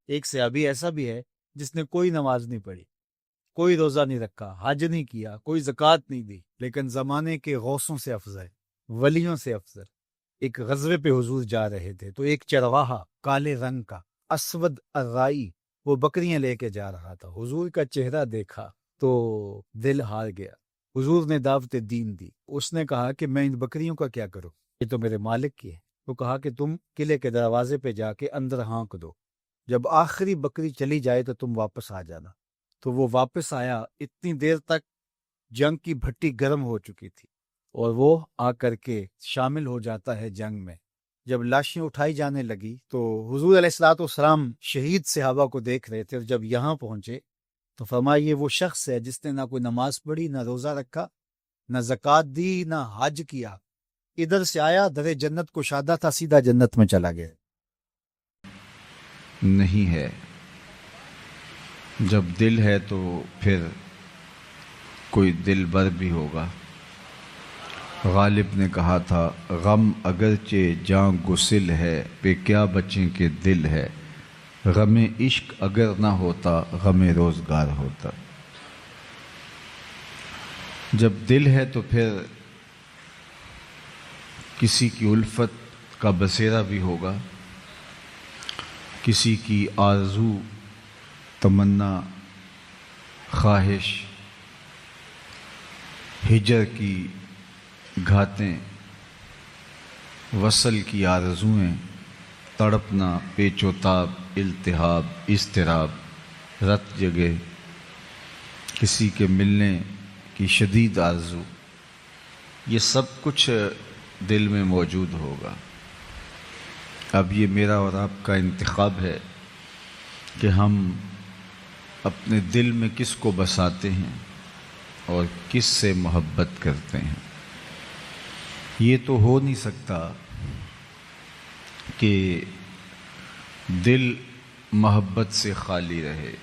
ایک صحابی ایسا بھی ہے جس نے کوئی نماز نہیں پڑھی، کوئی روزہ نہیں رکھا، حج نہیں کیا، کوئی زکوٰۃ نہیں دی، لیکن زمانے کے غوثوں سے افضل، ولیوں سے افضل ایک غزوے پہ حضور جا رہے تھے، تو ایک چرواہا کالے رنگ کا اسود الرائی وہ بکریاں لے کے جا رہا تھا، حضور کا چہرہ دیکھا تو دل ہار گیا۔ حضور نے دعوت دین دی، اس نے کہا کہ میں ان بکریوں کا کیا کروں، یہ تو میرے مالک کی ہے۔ تو کہا کہ تم قلعے کے دروازے پہ جا کے اندر ہانک دو، جب آخری بکری چلی جائے تو تم واپس آ جانا۔ تو وہ واپس آیا، اتنی دیر تک جنگ کی بھٹی گرم ہو چکی تھی، اور وہ آ کر کے شامل ہو جاتا ہے جنگ میں۔ جب لاشیں اٹھائی جانے لگی تو حضور علیہ الصلوۃ والسلام شہید صحابہ کو دیکھ رہے تھے، اور جب یہاں پہنچے تو فرمایا یہ وہ شخص ہے جس نے نہ کوئی نماز پڑھی، نہ روزہ رکھا، نہ زکوٰۃ دی، نہ حج کیا، ادھر سے آیا، در جنت کو شادہ تھا، سیدھا جنت میں چلا گیا۔ نہیں ہے، جب دل ہے تو پھر کوئی دل بر بھی ہوگا۔ غالب نے کہا تھا غم اگرچہ جاں گسل ہے، پہ کیا بچیں کہ دل ہے، غم عشق اگر نہ ہوتا غم روزگار ہوتا۔ جب دل ہے تو پھر کسی کی الفت کا بسیرا بھی ہوگا، کسی کی آرزو، تمنا، خواہش، ہجر کی گھاتیں، وصل کی آرزوئیں، تڑپنا، پیچ و تاب، التہاب، اضطراب، رت جگہ، کسی کے ملنے کی شدید آرزو، یہ سب کچھ دل میں موجود ہوگا۔ اب یہ میرا اور آپ کا انتخاب ہے کہ ہم اپنے دل میں کس کو بساتے ہیں اور کس سے محبت کرتے ہیں۔ یہ تو ہو نہیں سکتا کہ دل محبت سے خالی رہے۔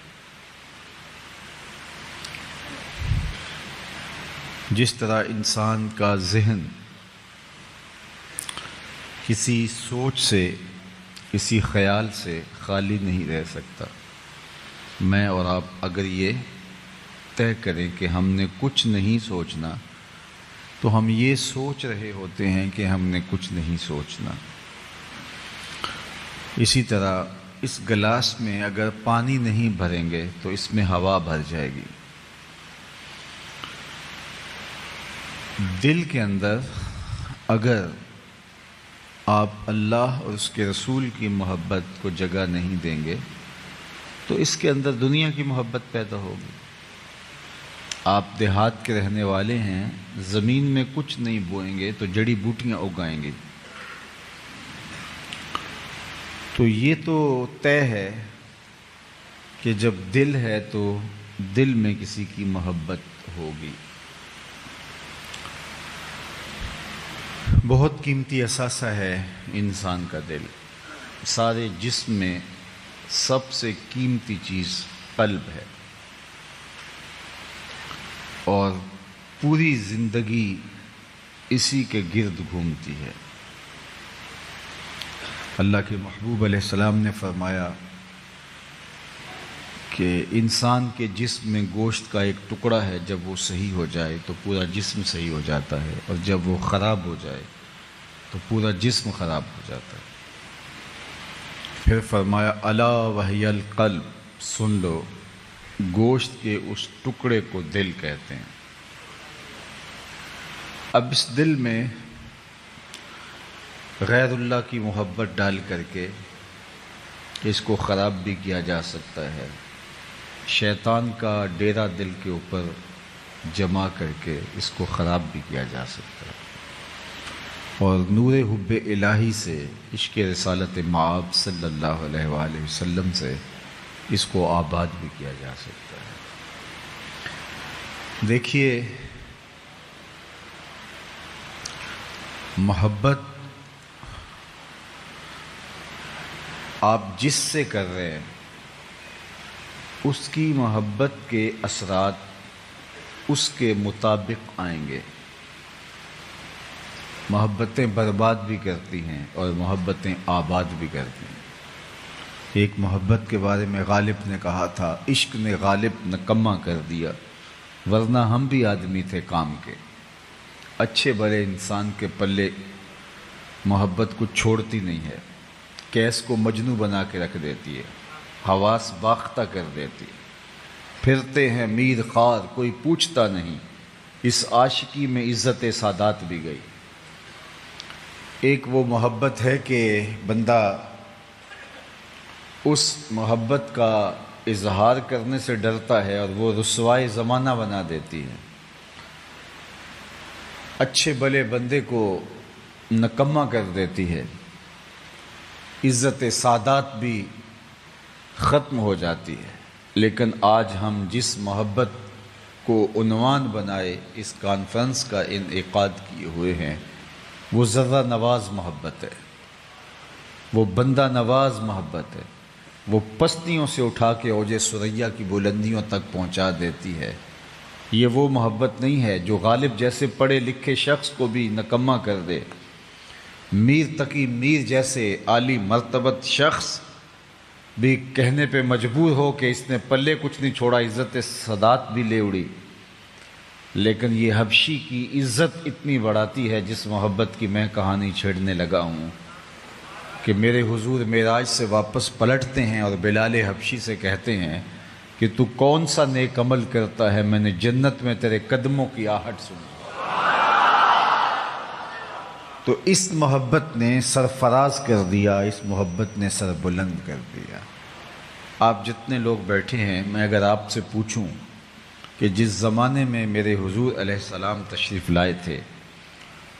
جس طرح انسان کا ذہن کسی سوچ سے، کسی خیال سے خالی نہیں رہ سکتا، میں اور آپ اگر یہ طے کریں کہ ہم نے کچھ نہیں سوچنا تو ہم یہ سوچ رہے ہوتے ہیں کہ ہم نے کچھ نہیں سوچنا۔ اسی طرح اس گلاس میں اگر پانی نہیں بھریں گے تو اس میں ہوا بھر جائے گی۔ دل کے اندر اگر آپ اللہ اور اس کے رسول کی محبت کو جگہ نہیں دیں گے تو اس کے اندر دنیا کی محبت پیدا ہوگی۔ آپ دیہات کے رہنے والے ہیں، زمین میں کچھ نہیں بوئیں گے تو جڑی بوٹیاں اگائیں گے۔ تو یہ تو طے ہے کہ جب دل ہے تو دل میں کسی کی محبت ہوگی۔ بہت قیمتی اثاثہ ہے انسان کا دل۔ سارے جسم میں سب سے قیمتی چیز قلب ہے، اور پوری زندگی اسی کے گرد گھومتی ہے۔ اللہ کے محبوب علیہ السلام نے فرمایا کہ انسان کے جسم میں گوشت کا ایک ٹکڑا ہے، جب وہ صحیح ہو جائے تو پورا جسم صحیح ہو جاتا ہے، اور جب وہ خراب ہو جائے تو پورا جسم خراب ہو جاتا ہے۔ پھر فرمایا الا وہی القلب، سن لو، گوشت کے اس ٹکڑے کو دل کہتے ہیں۔ اب اس دل میں غیر اللہ کی محبت ڈال کر کے اس کو خراب بھی کیا جا سکتا ہے، شیطان کا ڈیرا دل کے اوپر جمع کر کے اس کو خراب بھی کیا جا سکتا ہے، اور نور حب الہی سے، عشق رسالت مآب صلی اللہ علیہ وآلہ وسلم سے اس کو آباد بھی کیا جا سکتا ہے۔ دیکھیے، محبت آپ جس سے کر رہے ہیں اس کی محبت کے اثرات اس کے مطابق آئیں گے۔ محبتیں برباد بھی کرتی ہیں اور محبتیں آباد بھی کرتی ہیں۔ ایک محبت کے بارے میں غالب نے کہا تھا، عشق نے غالب نکما کر دیا، ورنہ ہم بھی آدمی تھے کام کے۔ اچھے بڑے انسان کے پلے محبت کو چھوڑتی نہیں ہے، کیس کو مجنوں بنا کے رکھ دیتی ہے، حواس باختہ کر دیتی ہے۔ پھرتے ہیں میر خوار کوئی پوچھتا نہیں، اس عاشقی میں عزت سادات بھی گئی۔ ایک وہ محبت ہے کہ بندہ اس محبت کا اظہار کرنے سے ڈرتا ہے اور وہ رسوائے زمانہ بنا دیتی ہے، اچھے بھلے بندے کو نکما کر دیتی ہے، عزت سادات بھی ختم ہو جاتی ہے۔ لیکن آج ہم جس محبت کو عنوان بنائے اس کانفرنس کا انعقاد کیے ہوئے ہیں، وہ ذرہ نواز محبت ہے، وہ بندہ نواز محبت ہے، وہ پستیوں سے اٹھا کے اوج ثریا کی بلندیوں تک پہنچا دیتی ہے۔ یہ وہ محبت نہیں ہے جو غالب جیسے پڑھے لکھے شخص کو بھی نکما کر دے، میر تقی میر جیسے عالی مرتبت شخص بھی کہنے پہ مجبور ہو کہ اس نے پلے کچھ نہیں چھوڑا، عزت سادات بھی لے اڑی۔ لیکن یہ حبشی کی عزت اتنی بڑھاتی ہے جس محبت کی میں کہانی چھیڑنے لگا ہوں، کہ میرے حضور معراج سے واپس پلٹتے ہیں اور بلال حبشی سے کہتے ہیں کہ تو کون سا نیک عمل کرتا ہے، میں نے جنت میں تیرے قدموں کی آہٹ سنی۔ تو اس محبت نے سرفراز کر دیا، اس محبت نے سر بلند کر دیا۔ آپ جتنے لوگ بیٹھے ہیں، میں اگر آپ سے پوچھوں کہ جس زمانے میں میرے حضور علیہ السلام تشریف لائے تھے،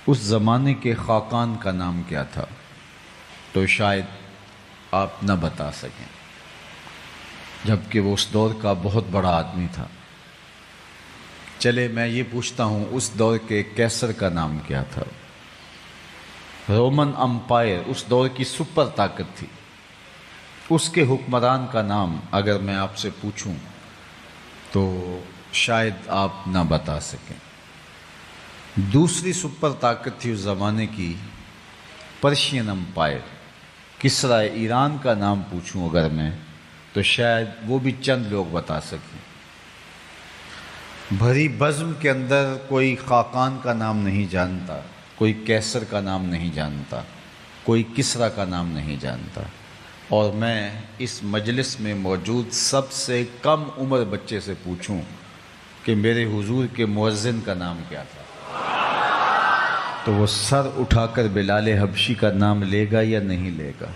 اس زمانے کے خاقان کا نام کیا تھا، تو شاید آپ نہ بتا سکیں، جبکہ وہ اس دور کا بہت بڑا آدمی تھا۔ چلے میں یہ پوچھتا ہوں، اس دور کے کیسر کا نام کیا تھا؟ رومن امپائر اس دور کی سپر طاقت تھی، اس کے حکمران کا نام اگر میں آپ سے پوچھوں تو شاید آپ نہ بتا سکیں۔ دوسری سپر طاقت تھی اس زمانے کی پرشین امپائر، کسرا ایران کا نام پوچھوں اگر میں تو شاید وہ بھی چند لوگ بتا سکیں۔ بھری بزم کے اندر کوئی خاقان کا نام نہیں جانتا، کوئی کیسر کا نام نہیں جانتا، کوئی کسرا کا نام نہیں جانتا، اور میں اس مجلس میں موجود سب سے کم عمر بچے سے پوچھوں کہ میرے حضور کے مؤذن کا نام کیا تھا، تو وہ سر اٹھا کر بلال حبشی کا نام لے گا یا نہیں لے گا؟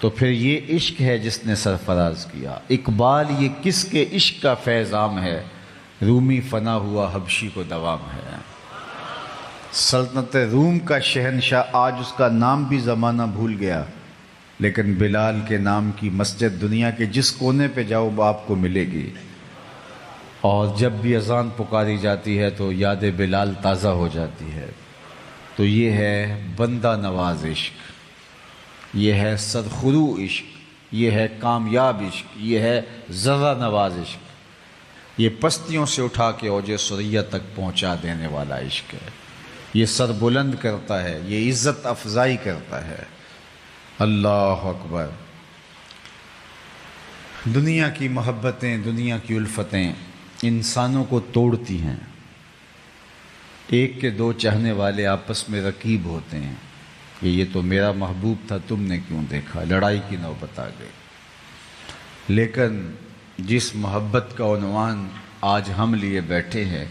تو پھر یہ عشق ہے جس نے سرفراز کیا۔ اقبال یہ کس کے عشق کا فیض عام ہے، رومی فنا ہوا حبشی کو دوام ہے۔ سلطنت روم کا شہنشاہ آج اس کا نام بھی زمانہ بھول گیا، لیکن بلال کے نام کی مسجد دنیا کے جس کونے پہ جاؤ آپ کو ملے گی، اور جب بھی اذان پکاری جاتی ہے تو یاد بلال تازہ ہو جاتی ہے۔ تو یہ ہے بندہ نواز عشق، یہ ہے سرخرو عشق، یہ ہے کامیاب عشق، یہ ہے ذرہ نواز عشق، یہ پستیوں سے اٹھا کے اوج ثریا تک پہنچا دینے والا عشق ہے، یہ سر بلند کرتا ہے، یہ عزت افزائی کرتا ہے۔ اللہ اکبر۔ دنیا کی محبتیں، دنیا کی الفتیں انسانوں کو توڑتی ہیں۔ ایک کے دو چاہنے والے آپس میں رقیب ہوتے ہیں کہ یہ تو میرا محبوب تھا، تم نے کیوں دیکھا، لڑائی کی نوبت آ گئی۔ لیکن جس محبت کا عنوان آج ہم لیے بیٹھے ہیں،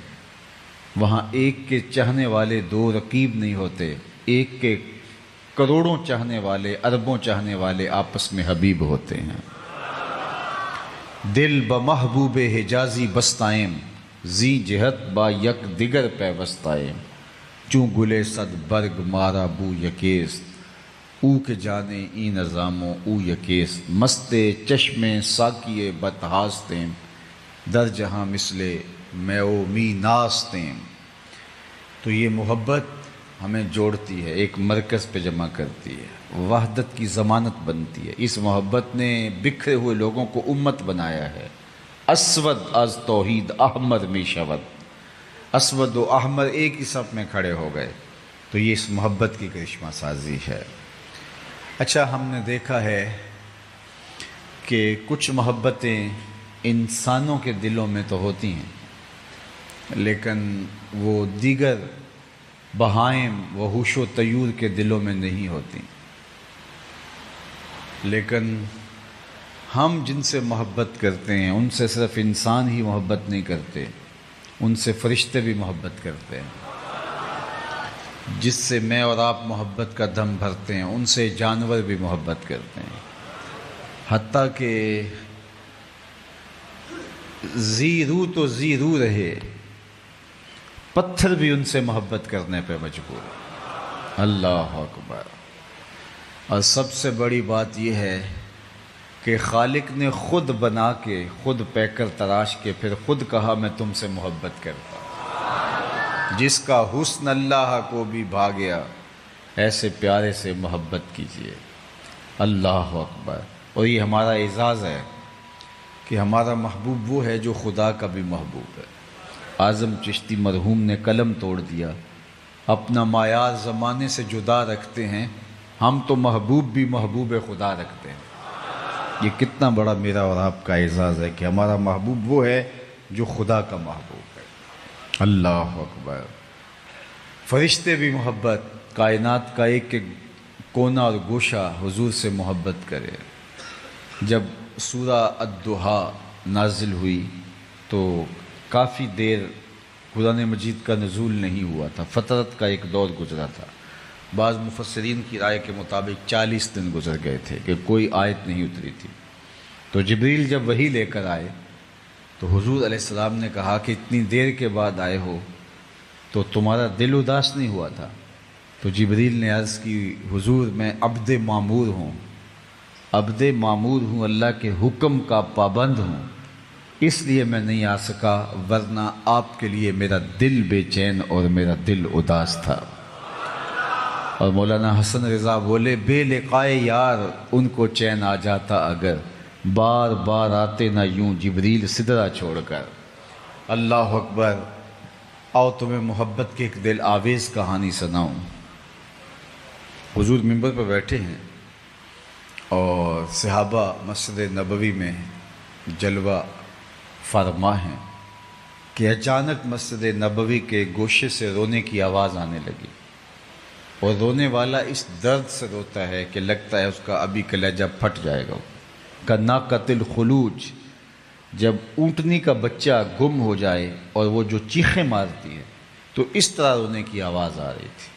وہاں ایک کے چاہنے والے دو رقیب نہیں ہوتے، ایک کے کروڑوں چاہنے والے، اربوں چاہنے والے آپس میں حبیب ہوتے ہیں۔ دل بمحبوب حجازی بستائم، زی جہت با یک دیگر پیوستائم، چوں گلے صد برگ مارا بو یکیست، او کے جانے ای نظاموں او یکیست، مست چشم ساکیے بتہاستیم، در جہاں مثل میں او می ناستیم۔ تو یہ محبت ہمیں جوڑتی ہے، ایک مرکز پہ جمع کرتی ہے، وحدت کی ضمانت بنتی ہے۔ اس محبت نے بکھرے ہوئے لوگوں کو امت بنایا ہے۔ اسود از توحید احمر می شود، اسود و احمر ایک ہی صف میں کھڑے ہو گئے۔ تو یہ اس محبت کی کرشمہ سازی ہے۔ اچھا، ہم نے دیکھا ہے کہ کچھ محبتیں انسانوں کے دلوں میں تو ہوتی ہیں لیکن وہ دیگر بہائم وحوش و طیور کے دلوں میں نہیں ہوتی. لیکن ہم جن سے محبت کرتے ہیں ان سے صرف انسان ہی محبت نہیں کرتے، ان سے فرشتے بھی محبت کرتے ہیں. جس سے میں اور آپ محبت کا دم بھرتے ہیں ان سے جانور بھی محبت کرتے ہیں. حتیٰ کہ ذی روح تو ذی روح رہے، پتھر بھی ان سے محبت کرنے پہ مجبور ہے. اللہ اکبر. اور سب سے بڑی بات یہ ہے کہ خالق نے خود بنا کے، خود پیکر تراش کے پھر خود کہا میں تم سے محبت کرتا ہوں. جس کا حسن اللہ کو بھی بھا گیا ایسے پیارے سے محبت کیجیے. اللہ اکبر. اور یہ ہمارا اعزاز ہے کہ ہمارا محبوب وہ ہے جو خدا کا بھی محبوب ہے. اعظم چشتی مرحوم نے قلم توڑ دیا، اپنا معیار زمانے سے جدا رکھتے ہیں، ہم تو محبوب بھی محبوب خدا رکھتے ہیں. یہ کتنا بڑا میرا اور آپ کا اعزاز ہے کہ ہمارا محبوب وہ ہے جو خدا کا محبوب ہے. اللہ اکبر. فرشتے بھی محبت، کائنات کا ایک ایک کونا اور گوشہ حضور سے محبت کرے. جب سورہ الضحیٰ نازل ہوئی تو کافی دیر قرآن مجید کا نزول نہیں ہوا تھا، فترت کا ایک دور گزرا تھا. بعض مفسرین کی رائے کے مطابق 40 دن گزر گئے تھے کہ کوئی آیت نہیں اتری تھی. تو جبریل جب وحی لے کر آئے تو حضور علیہ السلام نے کہا کہ اتنی دیر کے بعد آئے ہو تو تمہارا دل اداس نہیں ہوا تھا؟ تو جبریل نے عرض کی حضور میں عبد معمور ہوں، عبد معمور ہوں، اللہ کے حکم کا پابند ہوں، اس لیے میں نہیں آ سکا، ورنہ آپ کے لیے میرا دل بے چین اور میرا دل اداس تھا. اور مولانا حسن رضا بولے بے لقائے یار ان کو چین آ جاتا اگر، بار بار آتے نہ یوں جبریل سدرا چھوڑ کر. اللہ اکبر. آؤ تمہیں محبت کی ایک دل آویز کہانی سناؤں. حضور منبر پر بیٹھے ہیں اور صحابہ مسجد نبوی میں جلوہ فرما ہیں کہ اچانک مسجد نبوی کے گوشے سے رونے کی آواز آنے لگی. اور رونے والا اس درد سے روتا ہے کہ لگتا ہے اس کا ابھی کلیجہ پھٹ جائے گا. کناقۃ الخلوج، جب اونٹنی کا بچہ گم ہو جائے اور وہ جو چیخیں مارتی ہے تو اس طرح رونے کی آواز آ رہی تھی.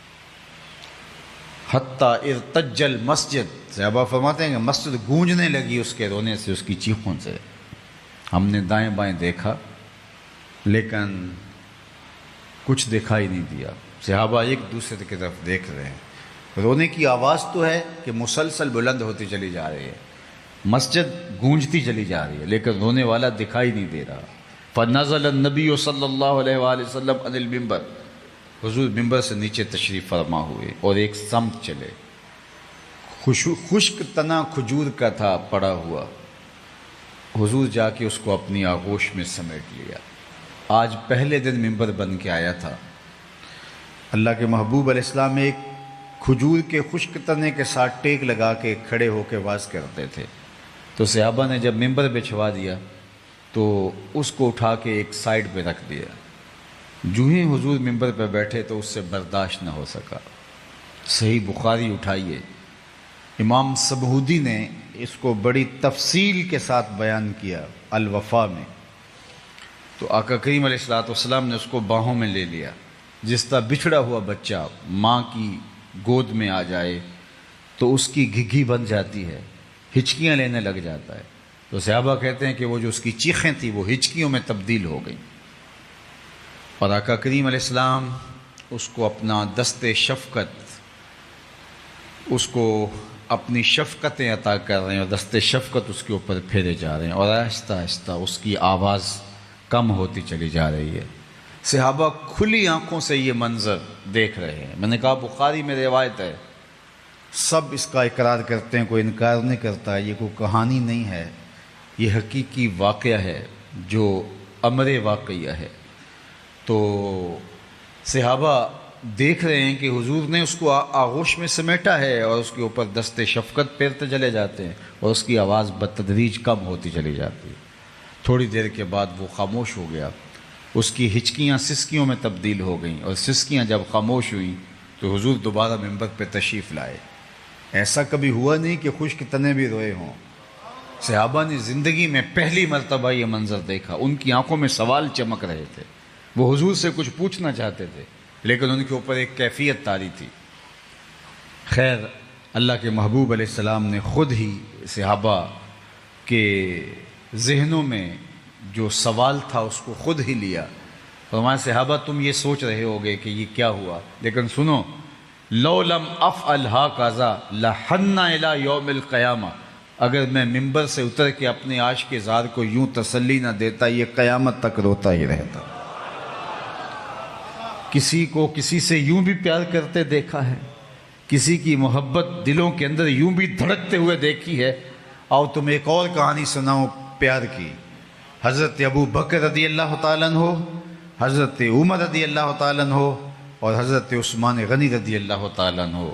حتیٰ ارتج المسجد، صحابہ فرماتے ہیں کہ مسجد گونجنے لگی اس کے رونے سے، اس کی چیخوں سے. ہم نے دائیں بائیں دیکھا لیکن کچھ دکھائی نہیں دیا. صحابہ ایک دوسرے کی طرف دیکھ رہے ہیں. رونے کی آواز تو ہے کہ مسلسل بلند ہوتی چلی جا رہی ہے، مسجد گونجتی چلی جا رہی ہے، لیکن رونے والا دکھائی نہیں دے رہا. فنزل النبی صلی اللہ علیہ وآلہ وسلم عن المنبر، حضور منبر سے نیچے تشریف فرما ہوئے اور ایک سمت چلے. خشک تنا کھجور کا تھا پڑا ہوا. حضور جا کے اس کو اپنی آغوش میں سمیٹ لیا. آج پہلے دن منبر بن کے آیا تھا. اللہ کے محبوب علیہ السلام ایک کھجور کے خشک تنے کے ساتھ ٹیک لگا کے کھڑے ہو کے واز کرتے تھے. تو صحابہ نے جب منبر بچھوا دیا تو اس کو اٹھا کے ایک سائیڈ پہ رکھ دیا. جو ہی حضور منبر پہ بیٹھے تو اس سے برداشت نہ ہو سکا. صحیح بخاری اٹھائیے، امام سبہودی نے اس کو بڑی تفصیل کے ساتھ بیان کیا الوفا میں. تو آقا کریم علیہ السلام نے اس کو باہوں میں لے لیا. جس طرح بچھڑا ہوا بچہ ماں کی گود میں آ جائے تو اس کی گھگھی بن جاتی ہے، ہچکیاں لینے لگ جاتا ہے. تو صحابہ کہتے ہیں کہ وہ جو اس کی چیخیں تھیں وہ ہچکیوں میں تبدیل ہو گئیں. اور آقا کریم علیہ السلام اس کو اپنا دست شفقت، اس کو اپنی شفقتیں عطا کر رہے ہیں اور دست شفقت اس کے اوپر پھیرے جا رہے ہیں اور آہستہ آہستہ اس کی آواز کم ہوتی چلی جا رہی ہے. صحابہ کھلی آنکھوں سے یہ منظر دیکھ رہے ہیں. میں نے کہا بخاری میں روایت ہے، سب اس کا اقرار کرتے ہیں، کوئی انکار نہیں کرتا. یہ کوئی کہانی نہیں ہے، یہ حقیقی واقعہ ہے جو امر واقعہ ہے. تو صحابہ دیکھ رہے ہیں کہ حضور نے اس کو آغوش میں سمیٹا ہے اور اس کے اوپر دست شفقت پھیرتے چلے جاتے ہیں اور اس کی آواز بتدریج کم ہوتی چلی جاتی ہے۔ تھوڑی دیر کے بعد وہ خاموش ہو گیا، اس کی ہچکیاں سسکیوں میں تبدیل ہو گئیں، اور سسکیاں جب خاموش ہوئیں تو حضور دوبارہ منبر پہ تشریف لائے۔ ایسا کبھی ہوا نہیں کہ خشک تنے بھی روئے ہوں۔ صحابہ نے زندگی میں پہلی مرتبہ یہ منظر دیکھا، ان کی آنکھوں میں سوال چمک رہے تھے، وہ حضور سے کچھ پوچھنا چاہتے تھے لیکن ان کے اوپر ایک کیفیت طاری تھی۔ خیر، اللہ کے محبوب علیہ السلام نے خود ہی صحابہ کے ذہنوں میں جو سوال تھا اس کو خود ہی لیا۔ فرمایا صحابہ تم یہ سوچ رہے ہوگے کہ یہ کیا ہوا، لیکن سنو، لو لم افعل ھذا لحن الی یوم القیامہ، اگر میں ممبر سے اتر کے اپنے عاشق زار کو یوں تسلی نہ دیتا یہ قیامت تک روتا ہی رہتا۔ کسی کو کسی سے یوں بھی پیار کرتے دیکھا ہے، کسی کی محبت دلوں کے اندر یوں بھی دھڑکتے ہوئے دیکھی ہے۔ آؤ تم ایک اور کہانی سناؤ پیار کی۔ حضرت ابو بکر رضی اللہ تعالیٰ عنہ، حضرت عمر رضی اللہ تعالیٰ عنہ اور حضرت عثمان غنی رضی اللہ تعالیٰ عنہ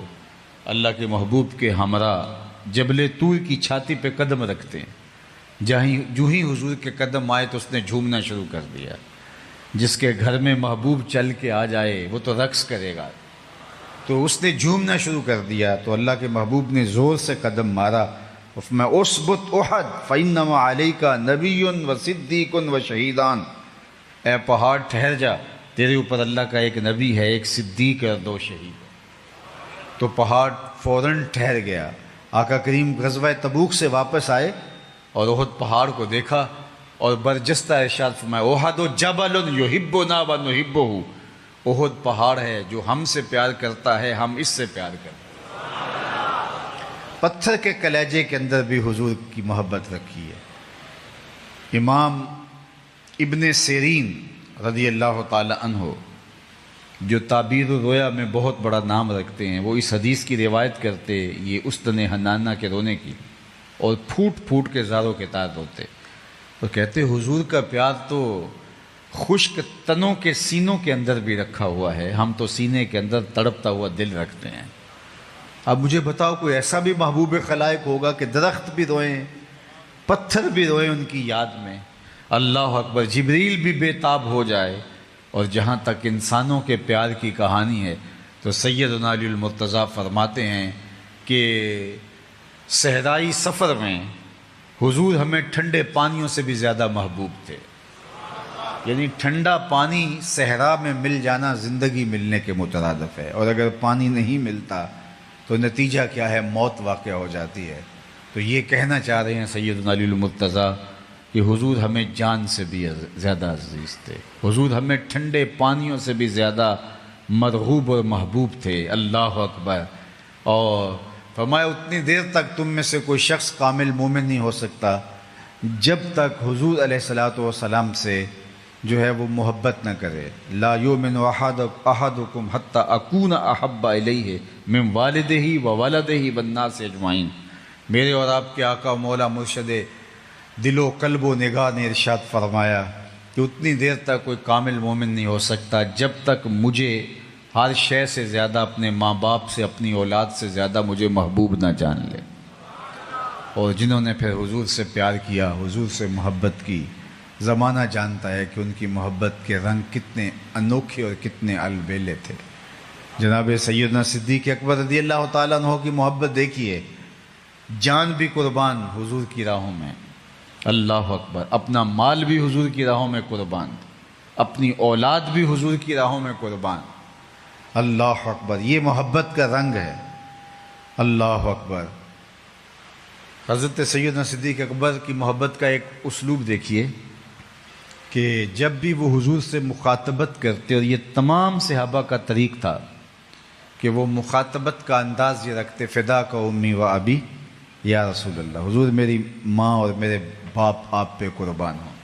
اللہ کے محبوب کے ہمراہ جبل طور کی چھاتی پہ قدم رکھتے ہیں۔ جو ہی حضور کے قدم آئے تو اس نے جھومنا شروع کر دیا۔ جس کے گھر میں محبوب چل کے آ جائے وہ تو رقص کرے گا، تو اس نے جھومنا شروع کر دیا۔ تو اللہ کے محبوب نے زور سے قدم مارا، میں اثبت احد فانما علیک نبی و صدیق و شہیدان، اے پہاڑ ٹھہر جا، تیرے اوپر اللہ کا ایک نبی ہے، ایک صدیق اور 2 شہید۔ تو پہاڑ فوراً ٹھہر گیا۔ آقا کریم غزوہ تبوک سے واپس آئے اور احد پہاڑ کو دیکھا اور برجستہ ارشاد فرمایا احد جبل یحبنا و نحبہ، احد پہاڑ ہے جو ہم سے پیار کرتا ہے، ہم اس سے پیار کرتے ہیں۔ پتھر کے کلیجے کے اندر بھی حضور کی محبت رکھی ہے۔ امام ابن سیرین رضی اللہ تعالی عنہ جو تعبیر الرؤیا میں بہت بڑا نام رکھتے ہیں، وہ اس حدیث کی روایت کرتے یہ استن حنانہ کے رونے کی، اور پھوٹ پھوٹ کے زاروں کے تار روتے، تو کہتے حضور کا پیار تو خشک تنوں کے سینوں کے اندر بھی رکھا ہوا ہے، ہم تو سینے کے اندر تڑپتا ہوا دل رکھتے ہیں۔ اب مجھے بتاؤ کوئی ایسا بھی محبوب خلائق ہوگا کہ درخت بھی روئیں، پتھر بھی روئیں ان کی یاد میں، اللہ اکبر، جبریل بھی بے تاب ہو جائے۔ اور جہاں تک انسانوں کے پیار کی کہانی ہے تو سیدنا علی المرتضیٰ فرماتے ہیں کہ صحرائی سفر میں حضور ہمیں ٹھنڈے پانیوں سے بھی زیادہ محبوب تھے، یعنی ٹھنڈا پانی صحرا میں مل جانا زندگی ملنے کے مترادف ہے، اور اگر پانی نہیں ملتا تو نتیجہ کیا ہے، موت واقع ہو جاتی ہے۔ تو یہ کہنا چاہ رہے ہیں سیدنا علی المرتضیٰ کہ حضور ہمیں جان سے بھی زیادہ عزیز تھے، حضور ہمیں ٹھنڈے پانیوں سے بھی زیادہ مرغوب اور محبوب تھے، اللہ اکبر۔ اور فرمایا اتنی دیر تک تم میں سے کوئی شخص کامل مومن نہیں ہو سکتا جب تک حضور علیہ الصلاۃ والسلام سے جو ہے وہ محبت نہ کرے۔ لا یؤمن احدکم حتی اکون احب الیہ من والدہ و ولدہ والناس اجمعین، میرے اور آپ کے آقا مولا مرشد دل و قلب و نگاہ نے ارشاد فرمایا کہ اتنی دیر تک کوئی کامل مومن نہیں ہو سکتا جب تک مجھے ہر شے سے زیادہ، اپنے ماں باپ سے، اپنی اولاد سے زیادہ مجھے محبوب نہ جان لے۔ اور جنہوں نے پھر حضور سے پیار کیا، حضور سے محبت کی، زمانہ جانتا ہے کہ ان کی محبت کے رنگ کتنے انوکھے اور کتنے البیلے تھے۔ جناب سیدنا صدیق اکبر رضی اللہ تعالیٰ عنہ کی محبت دیکھیے، جان بھی قربان حضور کی راہوں میں، اللہ اکبر، اپنا مال بھی حضور کی راہوں میں قربان، اپنی اولاد بھی حضور کی راہوں میں قربان، اللہ اکبر، یہ محبت کا رنگ ہے، اللہ اکبر۔ حضرت سیدنا صدیق اکبر کی محبت کا ایک اسلوب دیکھیے کہ جب بھی وہ حضور سے مخاطبت کرتے، اور یہ تمام صحابہ کا طریق تھا کہ وہ مخاطبت کا انداز یہ رکھتے، فدا کا امی و ابی یا رسول اللہ، حضور میری ماں اور میرے باپ آپ پہ قربان ہوں،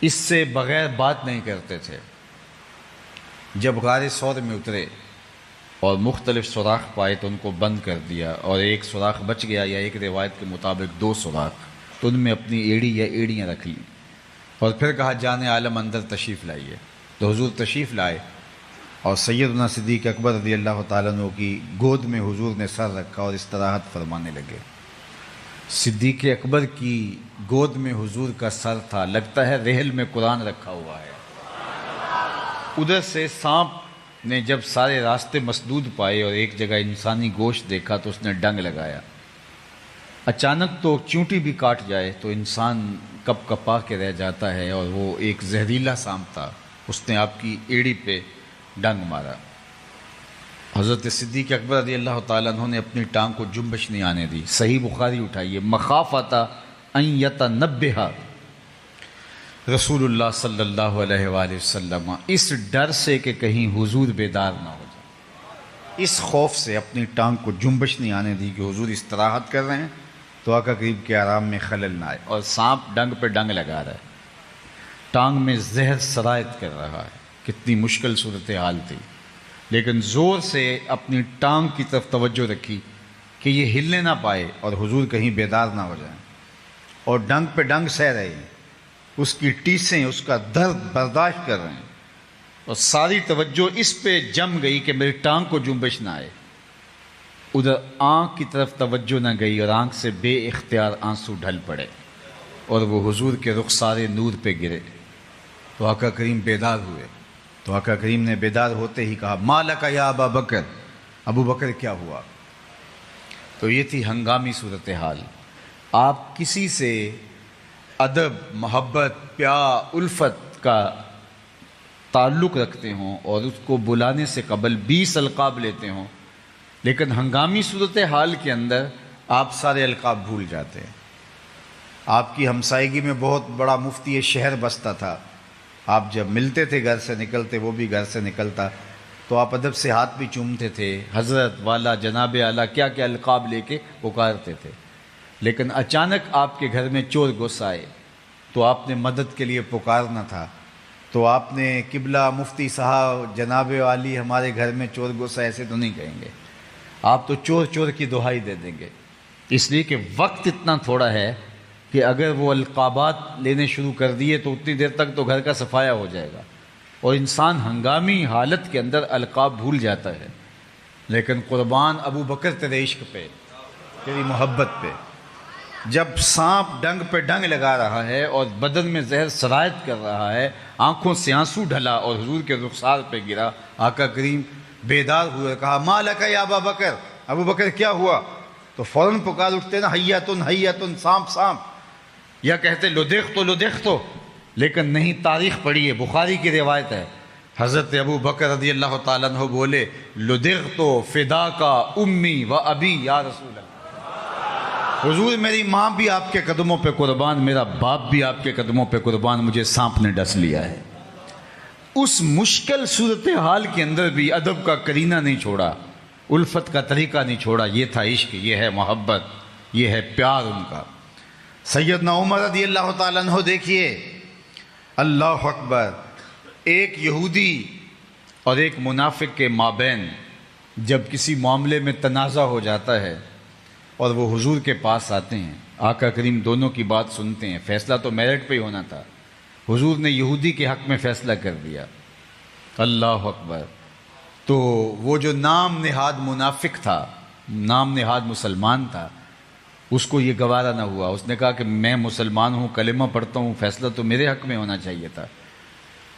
اس سے بغیر بات نہیں کرتے تھے۔ جب غار ثور میں اترے اور مختلف سوراخ پائے تو ان کو بند کر دیا، اور ایک سوراخ بچ گیا، یا ایک روایت کے مطابق 2 سوراخ، تو ان میں اپنی ایڑی یا ایڑیاں رکھ لیں، اور پھر کہا جان عالم اندر تشریف لائیے۔ تو حضور تشریف لائے اور سیدنا صدیق اکبر رضی اللہ تعالیٰ عنہ کی گود میں حضور نے سر رکھا اور استراحت فرمانے لگے۔ صدیق اکبر کی گود میں حضور کا سر تھا، لگتا ہے رحل میں قرآن رکھا ہوا ہے۔ ادھر سے سانپ نے جب سارے راستے مسدود پائے اور ایک جگہ انسانی گوشت دیکھا تو اس نے ڈنگ لگایا۔ اچانک تو چونٹی بھی کاٹ جائے تو انسان کپ کپا کے رہ جاتا ہے، اور وہ ایک زہریلا سانپ تھا، اس نے آپ کی ایڑی پہ ڈنگ مارا۔ حضرت صدیق اکبر رضی اللہ تعالیٰ عنہ نے اپنی ٹانگ کو جنبش نہیں آنے دی۔ صحیح بخاری اٹھائیے، مخافۃ ان یتنبہ رسول اللہ صلی اللہ علیہ وآلہ وسلم، اس ڈر سے کہ کہیں حضور بیدار نہ ہو جائے، اس خوف سے اپنی ٹانگ کو جنبش نہیں آنے دی کہ حضور استراحت کر رہے ہیں تو آقا کریم کے آرام میں خلل نہ آئے۔ اور سانپ ڈنگ پہ ڈنگ لگا رہا ہے، ٹانگ میں زہر سرایت کر رہا ہے۔ کتنی مشکل صورتحال تھی، لیکن زور سے اپنی ٹانگ کی طرف توجہ رکھی کہ یہ ہلنے نہ پائے اور حضور کہیں بیدار نہ ہو جائیں، اور ڈنگ پہ ڈنگ سہ رہے ہیں، اس کی ٹیسیں، اس کا درد برداشت کر رہے ہیں، اور ساری توجہ اس پہ جم گئی کہ میری ٹانگ کو جنبش نہ آئے۔ ادھر آنکھ کی طرف توجہ نہ گئی اور آنکھ سے بے اختیار آنسو ڈھل پڑے اور وہ حضور کے رخسار نور پہ گرے۔ تو آقا کریم بیدار ہوئے، تو آقا کریم نے بیدار ہوتے ہی کہا، ما لک یا ابا بکر، ابو بکر کیا ہوا؟ تو یہ تھی ہنگامی صورتحال۔ آپ کسی سے ادب، محبت، پیار، الفت کا تعلق رکھتے ہوں اور اس کو بلانے سے قبل 20 القاب لیتے ہوں، لیکن ہنگامی صورتحال کے اندر آپ سارے القاب بھول جاتے ہیں۔ آپ کی ہمسائیگی میں بہت بڑا مفتی شہر بستا تھا، آپ جب ملتے تھے گھر سے نکلتے، وہ بھی گھر سے نکلتا، تو آپ ادب سے ہاتھ بھی چومتے تھے، حضرت، والا، جناب اعلیٰ، کیا کیا القاب لے کے پکارتے تھے۔ لیکن اچانک آپ کے گھر میں چور گھس آئے تو آپ نے مدد کے لیے پکارنا تھا، تو آپ نے قبلہ مفتی صاحب، جناب والی، ہمارے گھر میں چور گھس آئے، ایسے تو نہیں کہیں گے، آپ تو چور چور کی دہائی دے دیں گے، اس لیے کہ وقت اتنا تھوڑا ہے کہ اگر وہ القابات لینے شروع کر دیے تو اتنی دیر تک تو گھر کا صفایا ہو جائے گا، اور انسان ہنگامی حالت کے اندر القاب بھول جاتا ہے۔ لیکن قربان ابو بکر تیرے عشق پہ، تیری محبت پہ، جب سانپ ڈنگ پہ ڈنگ لگا رہا ہے اور بدن میں زہر سرایت کر رہا ہے، آنکھوں سے آنسو ڈھلا اور حضور کے رخسار پہ گرا، آقا کریم بیدار ہوئے، کہا، ما لک یا ابا بکر، ابو بکر کیا ہوا؟ تو فوراً پکار اٹھتے نا، حیاتن حیاتن، سانپ سانپ، یا کہتے لدغت لدغت، لیکن نہیں، تاریخ پڑھیے، بخاری کی روایت ہے، حضرت ابو بکر رضی اللہ تعالیٰ عنہ بولے، لدغت فداک امی و ابی یا رسول اللہ، حضور میری ماں بھی آپ کے قدموں پہ قربان، میرا باپ بھی آپ کے قدموں پہ قربان، مجھے سانپ نے ڈس لیا ہے۔ اس مشکل صورتحال کے اندر بھی ادب کا کرینہ نہیں چھوڑا، الفت کا طریقہ نہیں چھوڑا، یہ تھا عشق، یہ ہے محبت، یہ ہے پیار ان کا۔ سیدنا عمر رضی اللہ تعالیٰ عنہ دیکھیے، اللہ اکبر، ایک یہودی اور ایک منافق کے مابین جب کسی معاملے میں تنازع ہو جاتا ہے اور وہ حضور کے پاس آتے ہیں، آقا کریم دونوں کی بات سنتے ہیں، فیصلہ تو میرٹ پہ ہی ہونا تھا، حضور نے یہودی کے حق میں فیصلہ کر دیا، اللہ اکبر۔ تو وہ جو نام نہاد منافق تھا، نام نہاد مسلمان تھا، اس کو یہ گوارا نہ ہوا، اس نے کہا کہ میں مسلمان ہوں، کلمہ پڑھتا ہوں، فیصلہ تو میرے حق میں ہونا چاہیے تھا۔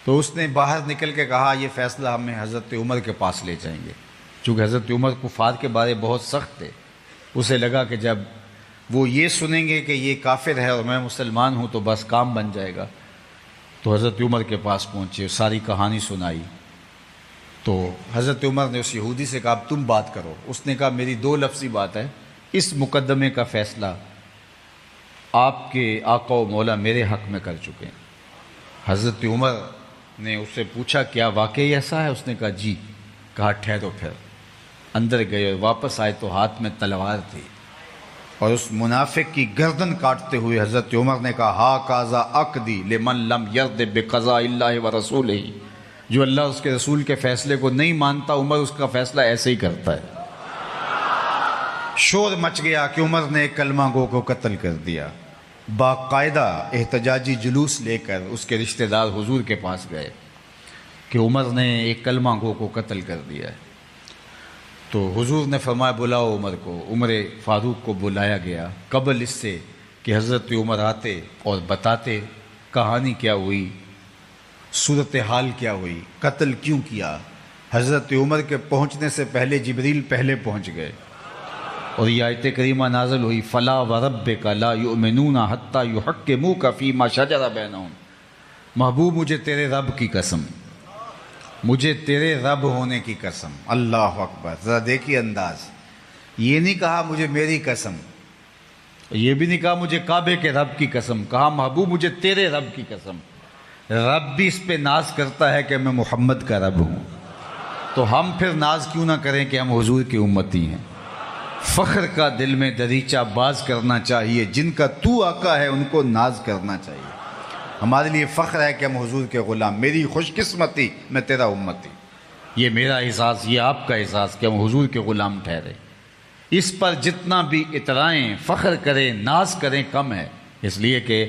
تو اس نے باہر نکل کے کہا، یہ فیصلہ ہمیں حضرت عمر کے پاس لے جائیں گے، چونکہ حضرت عمر کفار کے بارے بہت سخت تھے، اسے لگا کہ جب وہ یہ سنیں گے کہ یہ کافر ہے اور میں مسلمان ہوں تو بس کام بن جائے گا۔ تو حضرت عمر کے پاس پہنچے، ساری کہانی سنائی، تو حضرت عمر نے اس یہودی سے کہا، اب تم بات کرو۔ اس نے کہا، میری 2 لفظی بات ہے، اس مقدمے کا فیصلہ آپ کے آقا و مولا میرے حق میں کر چکے ہیں۔ حضرت عمر نے اس سے پوچھا، کیا واقعی ایسا ہے؟ اس نے کہا جی۔ کہا ٹھہرو، پھر اندر گئے اور واپس آئے تو ہاتھ میں تلوار تھی، اور اس منافق کی گردن کاٹتے ہوئے حضرت عمر نے کہا، ہا قاضا عقدی لمن لم یرد بقضاء اللہ و رسولہ، جو اللہ اس کے رسول کے فیصلے کو نہیں مانتا، عمر اس کا فیصلہ ایسے ہی کرتا ہے۔ شور مچ گیا کہ عمر نے ایک کلمہ گو کو قتل کر دیا۔ باقاعدہ احتجاجی جلوس لے کر اس کے رشتہ دار حضور کے پاس گئے، کہ عمر نے ایک کلمہ گو کو قتل کر دیا ہے. تو حضور نے فرمایا بلاؤ عمر کو. عمر فاروق کو بلایا گیا قبل اس سے کہ حضرت عمر آتے اور بتاتے کہانی کیا ہوئی، صورتحال کیا ہوئی، قتل کیوں کیا. حضرت عمر کے پہنچنے سے پہلے جبریل پہلے پہنچ گئے اور یہ آیت کریمہ نازل ہوئی فلا وربک لا یؤمنون حتی یحکموک فیما شجر بینہم. محبوب مجھے تیرے رب کی قسم، مجھے تیرے رب ہونے کی قسم. اللہ اکبر. ذرا دیکھیے انداز. یہ نہیں کہا مجھے میری قسم، یہ بھی نہیں کہا مجھے کعبے کے رب کی قسم، کہا محبوب مجھے تیرے رب کی قسم. رب بھی اس پہ ناز کرتا ہے کہ میں محمد کا رب ہوں، تو ہم پھر ناز کیوں نہ کریں کہ ہم حضور کی امتی ہیں. فخر کا دل میں دریچہ باز کرنا چاہیے. جن کا تو آقا ہے ان کو ناز کرنا چاہیے. ہمارے لیے فخر ہے کہ ہم حضور کے غلام. میری خوش قسمتی میں تیرا امتی. یہ میرا اعزاز، یہ آپ کا اعزاز کہ ہم حضور کے غلام ٹھہرے. اس پر جتنا بھی اترائیں، فخر کریں، ناز کریں کم ہے. اس لیے کہ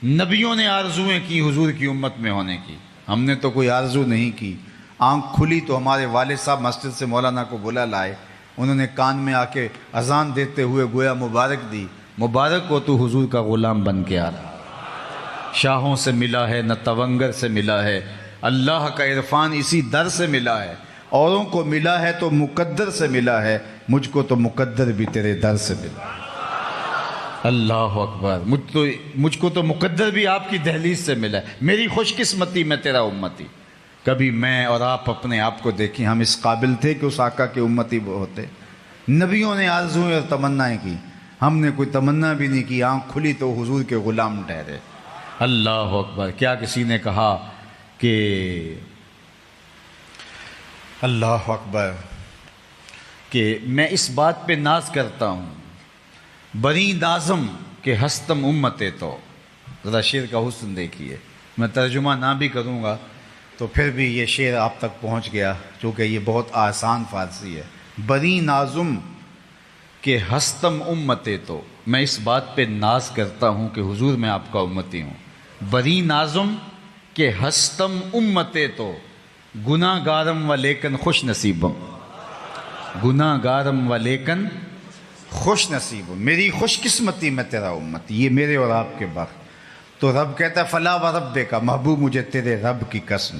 نبیوں نے آرزویں کی حضور کی امت میں ہونے کی، ہم نے تو کوئی آرزو نہیں کی. آنکھ کھلی تو ہمارے والد صاحب مسجد سے مولانا کو بلا لائے. انہوں نے کان میں آ کے اذان دیتے ہوئے گویا مبارک دی. مبارک ہو تو حضور کا غلام بن کے آ رہا. شاہوں سے ملا ہے نہ تونگر سے ملا ہے، اللہ کا عرفان اسی در سے ملا ہے. اوروں کو ملا ہے تو مقدر سے ملا ہے، مجھ کو تو مقدر بھی تیرے در سے ملا. اللہ اکبر. مجھ کو تو مقدر بھی آپ کی دہلیز سے ملا ہے. میری خوش قسمتی میں تیرا امتی. کبھی میں اور آپ اپنے آپ کو دیکھیں، ہم اس قابل تھے کہ اس آقا کے امتی ہوتے؟ نبیوں نے آرزویں اور تمنائیں کی، ہم نے کوئی تمنا بھی نہیں کی. آنکھ کھلی تو حضور کے غلام ٹھہرے. اللہ اکبر. کیا کسی نے کہا کہ اللہ اکبر کہ میں اس بات پہ ناز کرتا ہوں بری نازم کہ ہستم امتے تو. ذرا شعر کا حسن دیکھیے. میں ترجمہ نہ بھی کروں گا تو پھر بھی یہ شعر آپ تک پہنچ گیا چونکہ یہ بہت آسان فارسی ہے. بری نازم کہ ہستم امتے تو. میں اس بات پہ ناز کرتا ہوں کہ حضور میں آپ کا امتی ہوں. بری نازم کہ ہستم امتے تو گناہ گارم و لیکن خوش نصیبم. گناہ گارم و لیکن خوش نصیب. میری خوش قسمتی میں تیرا امت. یہ میرے اور آپ کے وقت. تو رب کہتا ہے فلا و رب کا، محبوب مجھے تیرے رب کی قسم.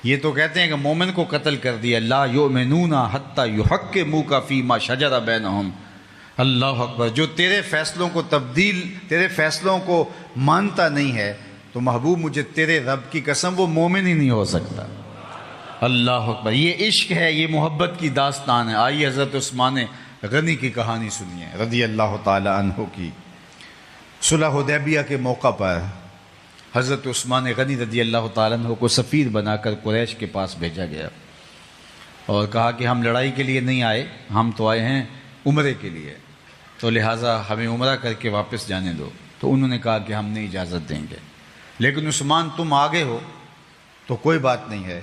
یہ تو کہتے ہیں کہ مومن کو قتل کر دیا. لا یؤمنون حتی یحکموک فیما شجر بینہم. اللہ اکبر. جو تیرے فیصلوں کو تیرے فیصلوں کو مانتا نہیں ہے تو محبوب مجھے تیرے رب کی قسم وہ مومن ہی نہیں ہو سکتا. اللہ اکبر. یہ عشق ہے، یہ محبت کی داستان ہے. آئیے حضرت عثمان غنی کی کہانی سنیے رضی اللہ تعالی عنہ کی. صلح حدیبیہ کے موقع پر حضرت عثمان غنی رضی اللہ تعالیٰ عنہ کو سفیر بنا کر قریش کے پاس بھیجا گیا اور کہا کہ ہم لڑائی کے لیے نہیں آئے، ہم تو آئے ہیں عمرے کے لیے، تو لہٰذا ہمیں عمرہ کر کے واپس جانے دو. تو انہوں نے کہا کہ ہم نہیں اجازت دیں گے. لیکن عثمان تم آگے ہو تو کوئی بات نہیں ہے،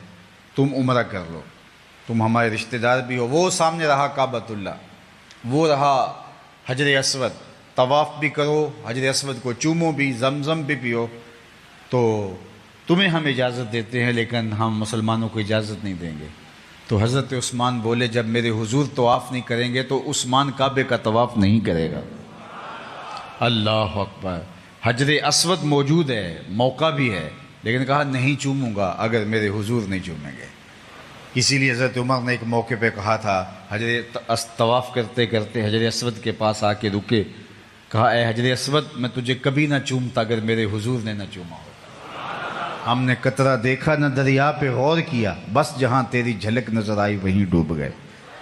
تم عمرہ کر لو، تم ہمارے رشتہ دار بھی ہو. وہ سامنے رہا کعبۃ اللہ، وہ رہا حجر اسود. طواف بھی کرو، حجر اسود کو چومو بھی، زمزم بھی پیو. تو تمہیں ہم اجازت دیتے ہیں لیکن ہم مسلمانوں کو اجازت نہیں دیں گے. تو حضرت عثمان بولے جب میرے حضور طواف نہیں کریں گے تو عثمان کعبے کا طواف نہیں کرے گا. اللہ اکبر. حجر اسود موجود ہے، موقع بھی ہے، لیکن کہا نہیں چوموں گا اگر میرے حضور نہیں چومیں گے. اسی لیے حضرت عمر نے ایک موقع پہ کہا تھا، طواف کرتے کرتے حجر اسود کے پاس آ کے رکے، کہا اے حجر اسود میں تجھے کبھی نہ چومتا اگر میرے حضور نے نہ چوما ہو. ہم نے قطرہ دیکھا نہ دریا پہ غور کیا، بس جہاں تیری جھلک نظر آئی وہیں ڈوب گئے.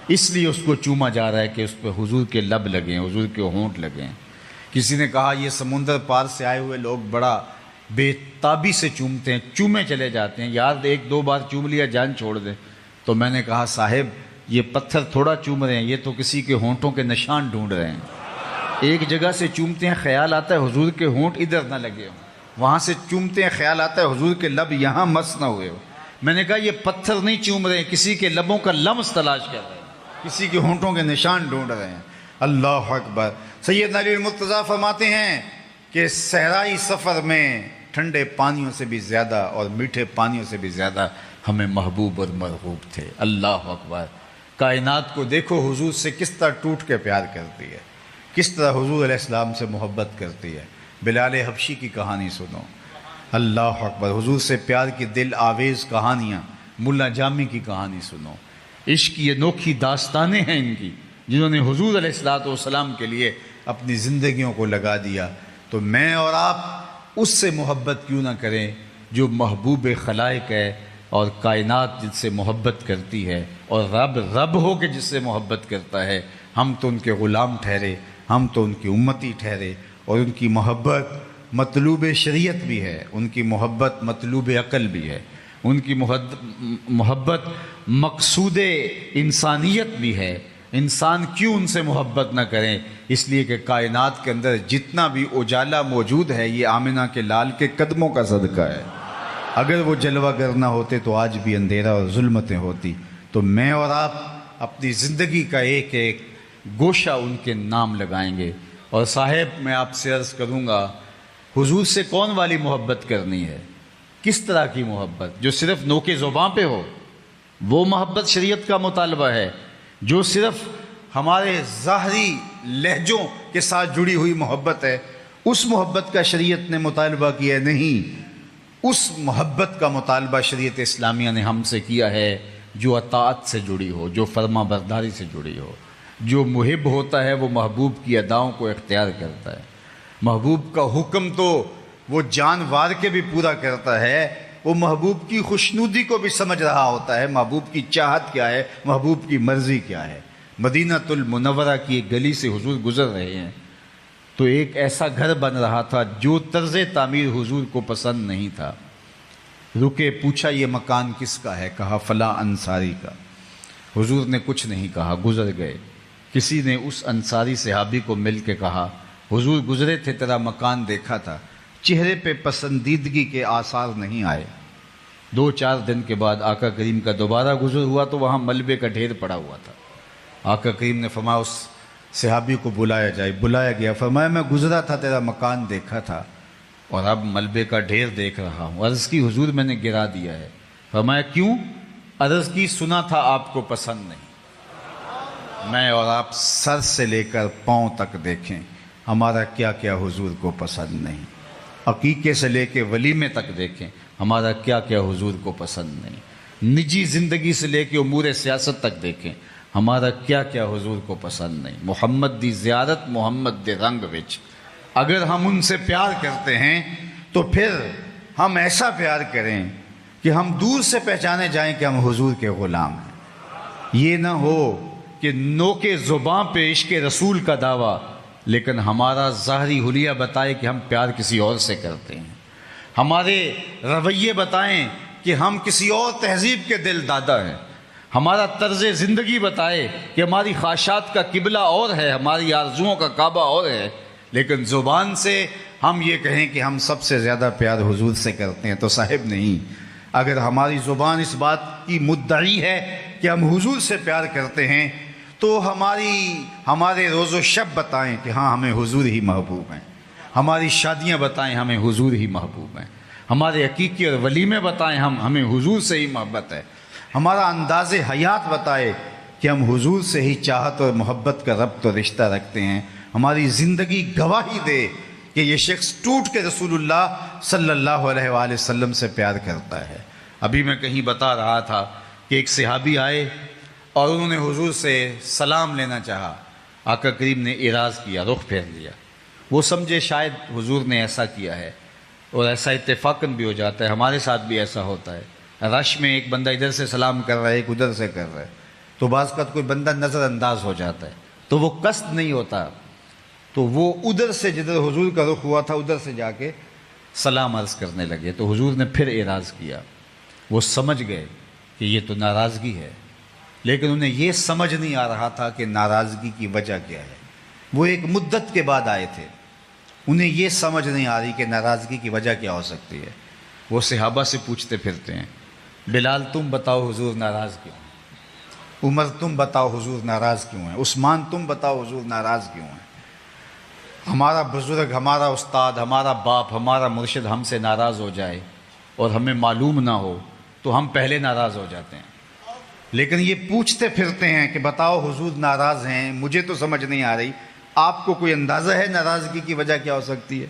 اس لیے اس کو چوما جا رہا ہے کہ اس پہ حضور کے لب لگیں، حضور کے ہونٹ لگیں. کسی نے کہا یہ سمندر پار سے آئے ہوئے لوگ بڑا بے تابی سے چومتے ہیں، چومے چلے جاتے ہیں، یار ایک دو بار چوم لیا جان چھوڑ دیں. تو میں نے کہا صاحب یہ پتھر تھوڑا چوم رہے ہیں، یہ تو کسی کے ہونٹوں کے نشان ڈھونڈ رہے ہیں. ایک جگہ سے چومتے ہیں خیال آتا ہے حضور کے ہونٹ ادھر نہ لگے ہوں، وہاں سے چومتے ہیں خیال آتا ہے حضور کے لب یہاں مس نہ ہوئے ہو. میں نے کہا یہ پتھر نہیں چوم رہے ہیں، کسی کے لبوں کا لمس تلاش کر رہے ہیں، کسی کے ہونٹوں کے نشان ڈھونڈ رہے ہیں. اللہ اکبر. سیدنا علی المرتضیٰ فرماتے ہیں کہ صحرائی سفر میں ٹھنڈے پانیوں سے بھی زیادہ اور میٹھے پانیوں سے بھی زیادہ ہمیں محبوب اور مرغوب تھے۔ اللہ اکبر! کائنات کو دیکھو حضور سے کس طرح ٹوٹ کے پیار کرتی ہے، کس طرح حضور علیہ السلام سے محبت کرتی ہے۔ بلال حبشی کی کہانی سنو، اللہ اکبر! حضور سے پیار کی دل آویز کہانیاں، ملا جامی کی کہانی سنو۔ عشق کی انوکھی داستانیں ہیں ان کی، جنہوں نے حضور علیہ السلام کے لیے اپنی زندگیوں کو لگا دیا۔ تو میں اور آپ اس سے محبت کیوں نہ کریں جو محبوب خلائق ہے اور کائنات جس سے محبت کرتی ہے، اور رب ہو کے جس سے محبت کرتا ہے۔ ہم تو ان کے غلام ٹھہرے، ہم تو ان کی امتی ٹھہرے، اور ان کی محبت مطلوب شریعت بھی ہے، ان کی محبت مطلوب عقل بھی ہے، ان کی محبت مقصود انسانیت بھی ہے۔ انسان کیوں ان سے محبت نہ کریں؟ اس لیے کہ کائنات کے اندر جتنا بھی اجالا موجود ہے یہ آمنہ کے لال کے قدموں کا صدقہ ہے۔ اگر وہ جلوہ گر نہ ہوتے تو آج بھی اندھیرا اور ظلمتیں ہوتی۔ تو میں اور آپ اپنی زندگی کا ایک ایک گوشہ ان کے نام لگائیں گے۔ اور صاحب میں آپ سے عرض کروں گا، حضور سے کون والی محبت کرنی ہے؟ کس طرح کی محبت؟ جو صرف نوک زباں پہ ہو، وہ محبت شریعت کا مطالبہ ہے۔ جو صرف ہمارے ظاہری لہجوں کے ساتھ جڑی ہوئی محبت ہے، اس محبت کا شریعت نے مطالبہ کیا نہیں۔ اس محبت کا مطالبہ شریعت اسلامیہ نے ہم سے کیا ہے جو اطاعت سے جڑی ہو، جو فرما برداری سے جڑی ہو۔ جو محب ہوتا ہے وہ محبوب کی اداؤں کو اختیار کرتا ہے۔ محبوب کا حکم تو وہ جان وار کے بھی پورا کرتا ہے، وہ محبوب کی خوشنودی کو بھی سمجھ رہا ہوتا ہے، محبوب کی چاہت کیا ہے، محبوب کی مرضی کیا ہے۔ مدینہ المنورہ کی ایک گلی سے حضور گزر رہے ہیں تو ایک ایسا گھر بن رہا تھا جو طرز تعمیر حضور کو پسند نہیں تھا۔ رکے، پوچھا یہ مکان کس کا ہے؟ کہا فلاں انصاری کا۔ حضور نے کچھ نہیں کہا، گزر گئے۔ کسی نے اس انصاری صحابی کو مل کے کہا، حضور گزرے تھے، تیرا مکان دیکھا تھا، چہرے پہ پسندیدگی کے آثار نہیں آئے۔ 2-4 دن کے بعد آقا کریم کا دوبارہ گزر ہوا تو وہاں ملبے کا ڈھیر پڑا ہوا تھا۔ آقا کریم نے فرمایا اس صحابی کو بلایا جائے۔ بلایا گیا، فرمایا میں گزرا تھا، تیرا مکان دیکھا تھا اور اب ملبے کا ڈھیر دیکھ رہا ہوں۔ عرض کی حضور میں نے گرا دیا ہے۔ فرمایا کیوں؟ عرض کی سنا تھا آپ کو پسند نہیں۔ میں اور آپ سر سے لے کر پاؤں تک دیکھیں، ہمارا کیا کیا حضور کو پسند نہیں۔ عقیقے سے لے کے ولیمے تک دیکھیں، ہمارا کیا کیا حضور کو پسند نہیں۔ نجی زندگی سے لے کے امور سیاست تک دیکھیں، ہمارا کیا کیا حضور کو پسند نہیں۔ محمد دی زیارت محمد دے رنگ وچ۔ اگر ہم ان سے پیار کرتے ہیں تو پھر ہم ایسا پیار کریں کہ ہم دور سے پہچانے جائیں کہ ہم حضور کے غلام ہیں۔ یہ نہ ہو کہ نوک زباں پہ عشق رسول کا دعویٰ لیکن ہمارا ظاہری حلیہ بتائے کہ ہم پیار کسی اور سے کرتے ہیں، ہمارے رویے بتائیں کہ ہم کسی اور تہذیب کے دل دادا ہیں، ہمارا طرز زندگی بتائے کہ ہماری خواہشات کا قبلہ اور ہے، ہماری آرزوؤں کا کعبہ اور ہے، لیکن زبان سے ہم یہ کہیں کہ ہم سب سے زیادہ پیار حضور سے کرتے ہیں تو صاحب نہیں۔ اگر ہماری زبان اس بات کی مدعی ہے کہ ہم حضور سے پیار کرتے ہیں تو ہمارے روز و شب بتائیں کہ ہاں ہمیں حضور ہی محبوب ہیں، ہماری شادیاں بتائیں ہمیں حضور ہی محبوب ہیں، ہمارے عقیقے اور ولیمے بتائیں ہمیں حضور سے ہی محبت ہے، ہمارا انداز حیات بتائے کہ ہم حضور سے ہی چاہت اور محبت کا ربط اور رشتہ رکھتے ہیں، ہماری زندگی گواہی دے کہ یہ شخص ٹوٹ کے رسول اللہ صلی اللہ علیہ وآلہ وسلم سے پیار کرتا ہے۔ ابھی میں کہیں بتا رہا تھا کہ ایک صحابی آئے اور انہوں نے حضور سے سلام لینا چاہا، آقا کریم نے اعراض کیا، رخ پھیر لیا۔ وہ سمجھے شاید حضور نے ایسا کیا ہے، اور ایسا اتفاقاً بھی ہو جاتا ہے، ہمارے ساتھ بھی ایسا ہوتا ہے۔ رش میں ایک بندہ ادھر سے سلام کر رہا ہے، ایک ادھر سے کر رہا ہے، تو بعض کا کوئی بندہ نظر انداز ہو جاتا ہے تو وہ قصد نہیں ہوتا، تو وہ ادھر سے جدھر حضور کا رخ ہوا تھا ادھر سے جا کے سلام عرض کرنے لگے، تو حضور نے پھر اعراض کیا۔ وہ سمجھ گئے کہ یہ تو ناراضگی ہے، لیکن انہیں یہ سمجھ نہیں آ رہا تھا کہ ناراضگی کی وجہ کیا ہے۔ وہ ایک مدت کے بعد آئے تھے، انہیں یہ سمجھ نہیں آ رہی کہ ناراضگی کی وجہ کیا ہو سکتی ہے۔ وہ صحابہ سے پوچھتے پھرتے ہیں، بلال تم بتاؤ حضور ناراض کیوں ہیں؟ عمر تم بتاؤ حضور ناراض کیوں ہیں؟ عثمان تم بتاؤ حضور ناراض کیوں ہیں؟ ہمارا بزرگ، ہمارا استاد، ہمارا باپ، ہمارا مرشد ہم سے ناراض ہو جائے اور ہمیں معلوم نہ ہو تو ہم پہلے ناراض ہو جاتے ہیں، لیکن یہ پوچھتے پھرتے ہیں کہ بتاؤ حضور ناراض ہیں، مجھے تو سمجھ نہیں آ رہی، آپ کو کوئی اندازہ ہے ناراضگی کی وجہ کیا ہو سکتی ہے؟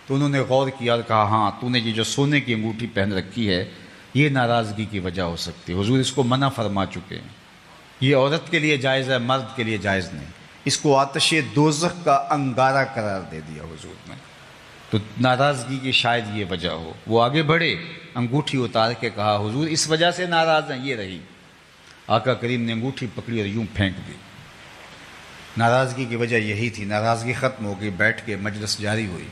تو انہوں نے غور کیا اور کہا ہاں تو نے یہ جو سونے کی انگوٹھی پہن رکھی ہے یہ ناراضگی کی وجہ ہو سکتی ہے، حضور اس کو منع فرما چکے ہیں، یہ عورت کے لیے جائز ہے، مرد کے لیے جائز نہیں، اس کو آتش دوزخ کا انگارہ قرار دے دیا حضور نے، تو ناراضگی کی شاید یہ وجہ ہو۔ وہ آگے بڑھے، انگوٹھی اتار کے کہا حضور اس وجہ سے ناراض ہیں، یہ رہی۔ آقا کریم نے انگوٹھی پکڑی اور یوں پھینک دی۔ ناراضگی کی وجہ یہی تھی، ناراضگی ختم ہو گئی، بیٹھ کے مجلس جاری ہوئی،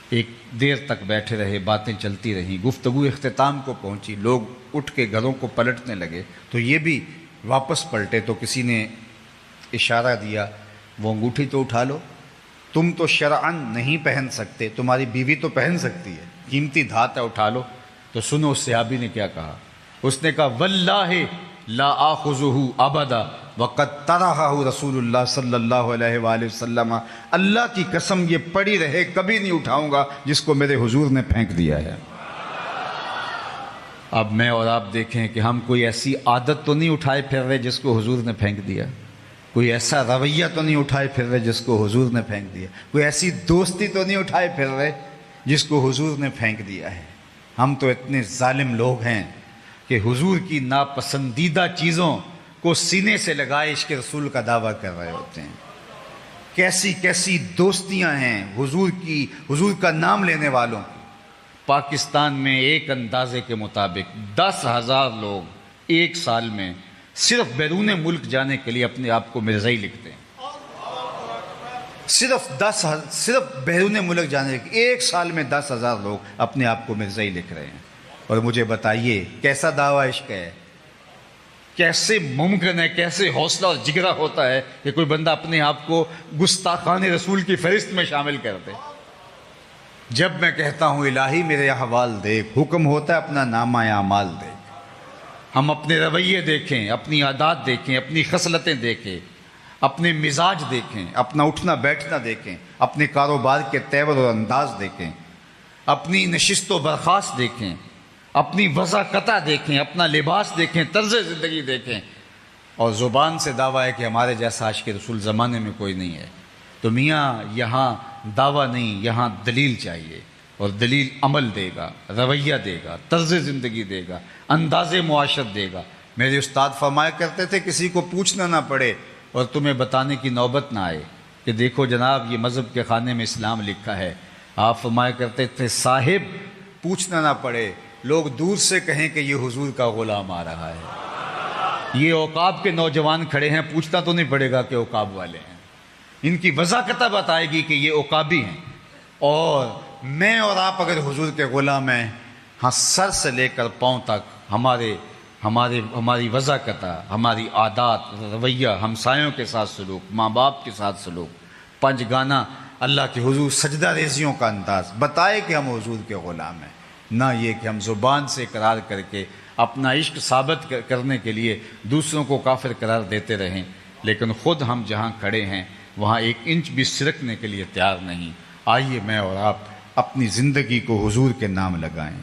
ایک دیر تک بیٹھے رہے، باتیں چلتی رہیں، گفتگو اختتام کو پہنچی، لوگ اٹھ کے گھروں کو پلٹنے لگے، تو یہ بھی واپس پلٹے تو کسی نے اشارہ دیا وہ انگوٹھی تو اٹھا لو، تم تو شرعاً نہیں پہن سکتے، تمہاری بیوی تو پہن سکتی ہے، قیمتی دھات ہے اٹھا لو۔ تو سنو اس صحابی نے کیا کہا، اس نے کہا واللہ لا آخذہ ابدا وقد طرحہ رسول اللہ صلی اللہ علیہ وآلہ وسلم، اللہ کی قسم یہ پڑی رہے کبھی نہیں اٹھاؤں گا جس کو میرے حضور نے پھینک دیا ہے۔ اب میں اور آپ دیکھیں کہ ہم کوئی ایسی عادت تو نہیں اٹھائے پھر رہے جس کو حضور نے پھینک دیا، کوئی ایسا رویہ تو نہیں اٹھائے پھر رہے جس کو حضور نے پھینک دیا، کوئی ایسی دوستی تو نہیں اٹھائے پھر رہے جس کو حضور نے پھینک دیا ہے۔ ہم تو اتنے ظالم لوگ ہیں کہ حضور کی ناپسندیدہ چیزوں کو سینے سے لگائے عشق رسول کا دعویٰ کر رہے ہوتے ہیں۔ کیسی کیسی دوستیاں ہیں حضور کا نام لینے والوں کی۔ پاکستان میں ایک اندازے کے مطابق 10,000 لوگ ایک سال میں صرف بیرون ملک جانے کے لیے اپنے آپ کو مرزائی لکھتے ہیں، صرف بیرون ملک جانے کے ایک سال میں 10,000 لوگ اپنے آپ کو مرزائی لکھ رہے ہیں۔ اور مجھے بتائیے کیسا دعویٰ عشق ہے، کیسے ممکن ہے، کیسے حوصلہ اور جگرا ہوتا ہے کہ کوئی بندہ اپنے آپ کو گستاخان رسول کی فہرست میں شامل کر دے۔ جب میں کہتا ہوں الہی میرے احوال دیکھ، حکم ہوتا ہے اپنا نامہ اعمال دیکھ، ہم اپنے رویے دیکھیں، اپنی عادات دیکھیں، اپنی خصلتیں دیکھیں، اپنے مزاج دیکھیں، اپنا اٹھنا بیٹھنا دیکھیں، اپنے کاروبار کے تیور اور انداز دیکھیں، اپنی نشست و برخاست دیکھیں، اپنی وضاقتہ دیکھیں، اپنا لباس دیکھیں، طرز زندگی دیکھیں، اور زبان سے دعویٰ ہے کہ ہمارے جیسا عاشق رسول زمانے میں کوئی نہیں ہے۔ تو میاں یہاں دعویٰ نہیں، یہاں دلیل چاہیے، اور دلیل عمل دے گا، رویہ دے گا، طرز زندگی دے گا، انداز معاشرت دے گا۔ میرے استاد فرمایا کرتے تھے کسی کو پوچھنا نہ پڑے اور تمہیں بتانے کی نوبت نہ آئے کہ دیکھو جناب یہ مذہب کے خانے میں اسلام لکھا ہے۔ آپ فرمایا کرتے تھے صاحب پوچھنا نہ پڑے، لوگ دور سے کہیں کہ یہ حضور کا غلام آ رہا ہے۔ یہ عقاب کے نوجوان کھڑے ہیں، پوچھنا تو نہیں پڑے گا کہ عقاب والے ہیں، ان کی وضاقتہ بتائے گی کہ یہ عقابی ہیں۔ اور میں اور آپ اگر حضور کے غلام ہیں، ہاں سر سے لے کر پاؤں تک ہماری وضاقتہ، ہماری عادات، رویہ، ہمسایوں کے ساتھ سلوک، ماں باپ کے ساتھ سلوک، پنج گانا اللہ کے حضور سجدہ ریزیوں کا انداز بتائے کہ ہم حضور کے غلام ہیں، نہ یہ کہ ہم زبان سے اقرار کر کے اپنا عشق ثابت کرنے کے لیے دوسروں کو کافر قرار دیتے رہیں، لیکن خود ہم جہاں کھڑے ہیں وہاں ایک انچ بھی سرکنے کے لیے تیار نہیں۔ آئیے میں اور آپ اپنی زندگی کو حضور کے نام لگائیں۔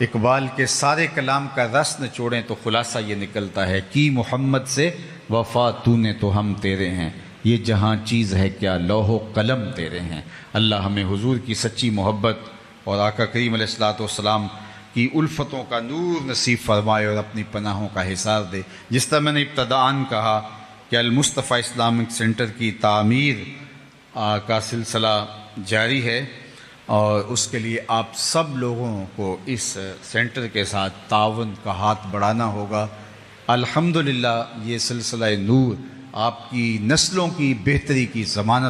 اقبال کے سارے کلام کا رس نچوڑیں تو خلاصہ یہ نکلتا ہے کہ محمد سے وفا تو نے تو ہم تیرے ہیں، یہ جہاں چیز ہے کیا لوح و قلم تیرے ہیں۔ اللہ ہمیں حضور کی سچی محبت اور آقا کریم علیہ الصلوۃ والسلام کی الفتوں کا نور نصیب فرمائے اور اپنی پناہوں کا حصار دے۔ جس طرح میں نے ابتداءً کہا کہ المصطفیٰ اسلامک سینٹر کی تعمیر کا سلسلہ جاری ہے، اور اس کے لیے آپ سب لوگوں کو اس سینٹر کے ساتھ تعاون کا ہاتھ بڑھانا ہوگا۔ الحمدللہ یہ سلسلہ نور آپ کی نسلوں کی بہتری کی ضمانت